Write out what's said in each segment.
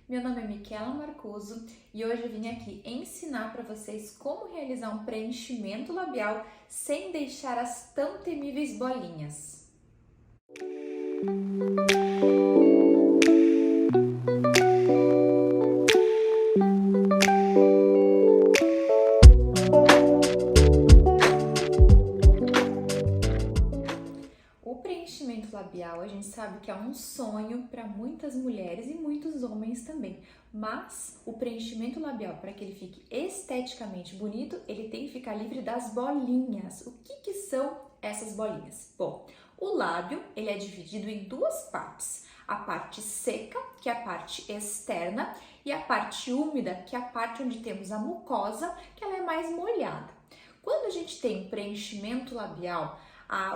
Meu nome é Miquela Marcoso e hoje eu vim aqui ensinar para vocês como realizar um preenchimento labial sem deixar as tão temíveis bolinhas. O preenchimento labial, a gente sabe que é um sonho para muitas mulheres e muitos homens também, mas o preenchimento labial, para que ele fique esteticamente bonito, ele tem que ficar livre das bolinhas. O que são essas bolinhas? Bom, o lábio, ele é dividido em duas partes. A parte seca, que é a parte externa, e a parte úmida, que é a parte onde temos a mucosa, que ela é mais molhada. Quando a gente tem um preenchimento labial,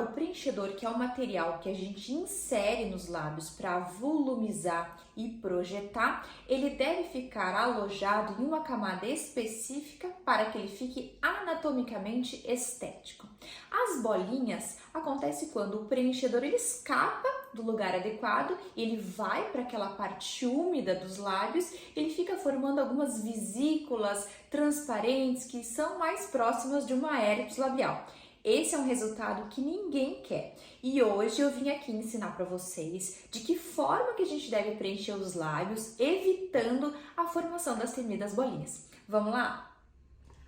o preenchedor, que é o material que a gente insere nos lábios para volumizar e projetar, ele deve ficar alojado em uma camada específica para que ele fique anatomicamente estético. As bolinhas acontece quando o preenchedor ele escapa do lugar adequado, ele vai para aquela parte úmida dos lábios, ele fica formando algumas vesículas transparentes que são mais próximas de uma herpes labial. Esse é um resultado que ninguém quer. E hoje eu vim aqui ensinar para vocês de que forma que a gente deve preencher os lábios, evitando a formação das temidas bolinhas. Vamos lá?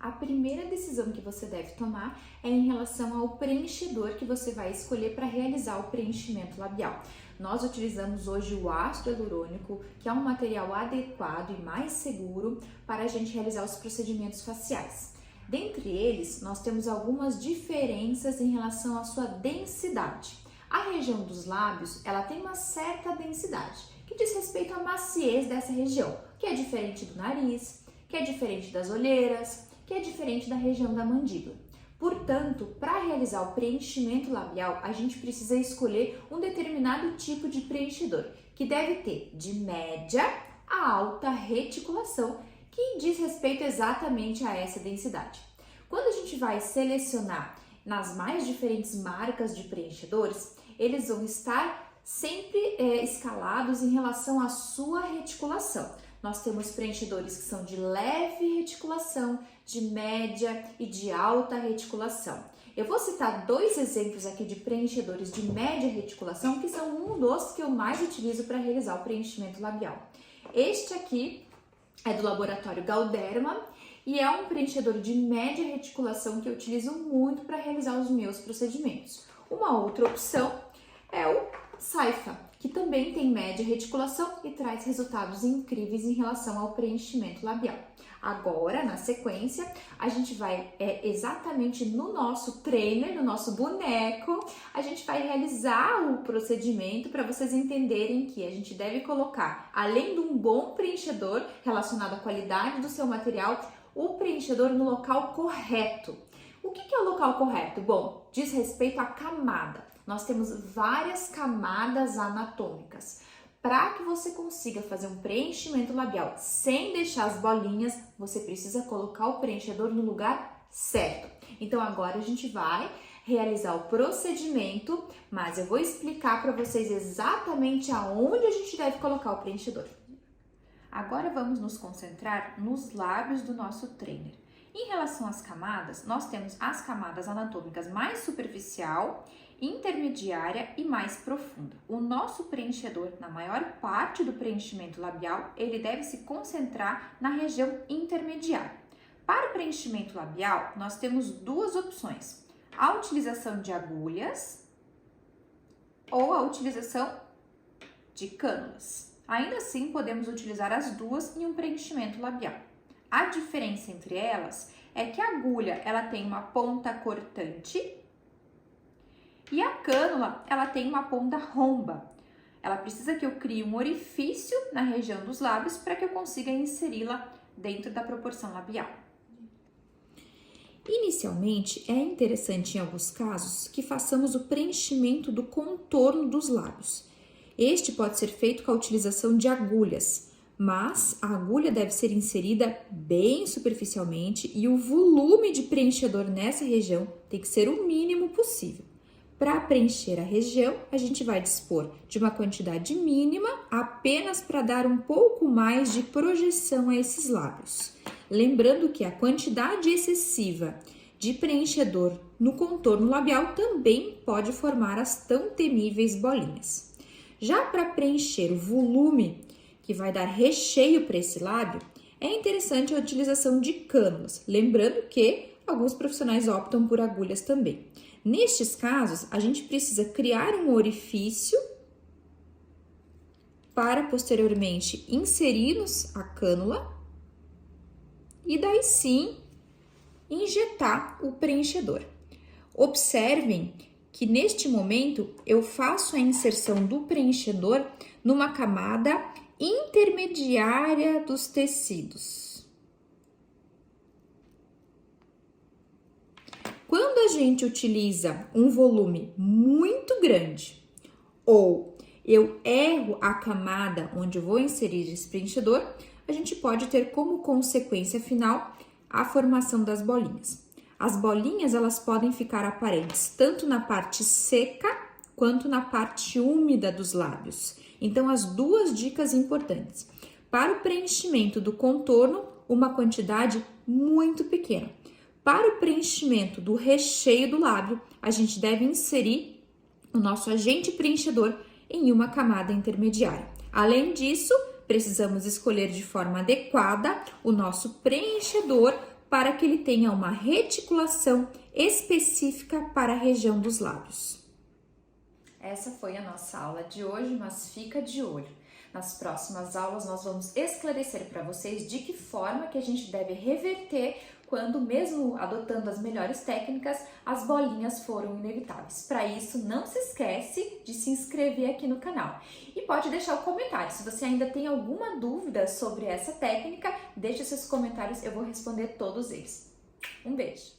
A primeira decisão que você deve tomar é em relação ao preenchedor que você vai escolher para realizar o preenchimento labial. Nós utilizamos hoje o ácido hialurônico, que é um material adequado e mais seguro para a gente realizar os procedimentos faciais. Dentre eles, nós temos algumas diferenças em relação à sua densidade. A região dos lábios, ela tem uma certa densidade, que diz respeito à maciez dessa região, que é diferente do nariz, que é diferente das olheiras, que é diferente da região da mandíbula. Portanto, para realizar o preenchimento labial, a gente precisa escolher um determinado tipo de preenchedor, que deve ter de média a alta reticulação, que diz respeito exatamente a essa densidade. Quando a gente vai selecionar nas mais diferentes marcas de preenchedores, eles vão estar sempre escalados em relação à sua reticulação. Nós temos preenchedores que são de leve reticulação, de média e de alta reticulação. Eu vou citar dois exemplos aqui de preenchedores de média reticulação, que são um dos que eu mais utilizo para realizar o preenchimento labial. Este aqui é do laboratório Galderma e é um preenchedor de média reticulação que eu utilizo muito para realizar os meus procedimentos. Uma outra opção é o Saifa, que também tem média reticulação e traz resultados incríveis em relação ao preenchimento labial. Agora, na sequência, a gente vai exatamente no nosso trainer, no nosso boneco, a gente vai realizar o procedimento para vocês entenderem que a gente deve colocar, além de um bom preenchedor relacionado à qualidade do seu material, o preenchedor no local correto. O que é o local correto? Bom, diz respeito à camada. Nós temos várias camadas anatômicas. Para que você consiga fazer um preenchimento labial sem deixar as bolinhas, você precisa colocar o preenchedor no lugar certo. Então agora a gente vai realizar o procedimento, mas eu vou explicar para vocês exatamente aonde a gente deve colocar o preenchedor. Agora vamos nos concentrar nos lábios do nosso trainer. Em relação às camadas, nós temos as camadas anatômicas mais superficial, intermediária e mais profunda. O nosso preenchedor, na maior parte do preenchimento labial, ele deve se concentrar na região intermediária. Para o preenchimento labial, nós temos duas opções: a utilização de agulhas ou a utilização de cânulas. Ainda assim, podemos utilizar as duas em um preenchimento labial. A diferença entre elas é que a agulha ela tem uma ponta cortante e a cânula ela tem uma ponta romba. Ela precisa que eu crie um orifício na região dos lábios para que eu consiga inseri-la dentro da proporção labial. Inicialmente, é interessante em alguns casos que façamos o preenchimento do contorno dos lábios. Este pode ser feito com a utilização de agulhas, mas a agulha deve ser inserida bem superficialmente e o volume de preenchedor nessa região tem que ser o mínimo possível. Para preencher a região, a gente vai dispor de uma quantidade mínima apenas para dar um pouco mais de projeção a esses lábios. Lembrando que a quantidade excessiva de preenchedor no contorno labial também pode formar as tão temíveis bolinhas. Já para preencher o volume, que vai dar recheio para esse lábio, é interessante a utilização de cânulas, lembrando que alguns profissionais optam por agulhas também. Nestes casos, a gente precisa criar um orifício para posteriormente inserirmos a cânula e daí sim injetar o preenchedor. Observem que neste momento eu faço a inserção do preenchedor numa camada intermediária dos tecidos. Quando a gente utiliza um volume muito grande ou eu erro a camada onde eu vou inserir esse preenchedor, a gente pode ter como consequência final a formação das bolinhas. As bolinhas elas podem ficar aparentes tanto na parte seca quanto na parte úmida dos lábios. Então, as duas dicas importantes. Para o preenchimento do contorno, uma quantidade muito pequena. Para o preenchimento do recheio do lábio, a gente deve inserir o nosso agente preenchedor em uma camada intermediária. Além disso, precisamos escolher de forma adequada o nosso preenchedor para que ele tenha uma reticulação específica para a região dos lábios. Essa foi a nossa aula de hoje, mas fica de olho. Nas próximas aulas nós vamos esclarecer para vocês de que forma que a gente deve reverter quando, mesmo adotando as melhores técnicas, as bolinhas foram inevitáveis. Para isso, não se esquece de se inscrever aqui no canal. E pode deixar o comentário. Se você ainda tem alguma dúvida sobre essa técnica, deixe seus comentários, eu vou responder todos eles. Um beijo!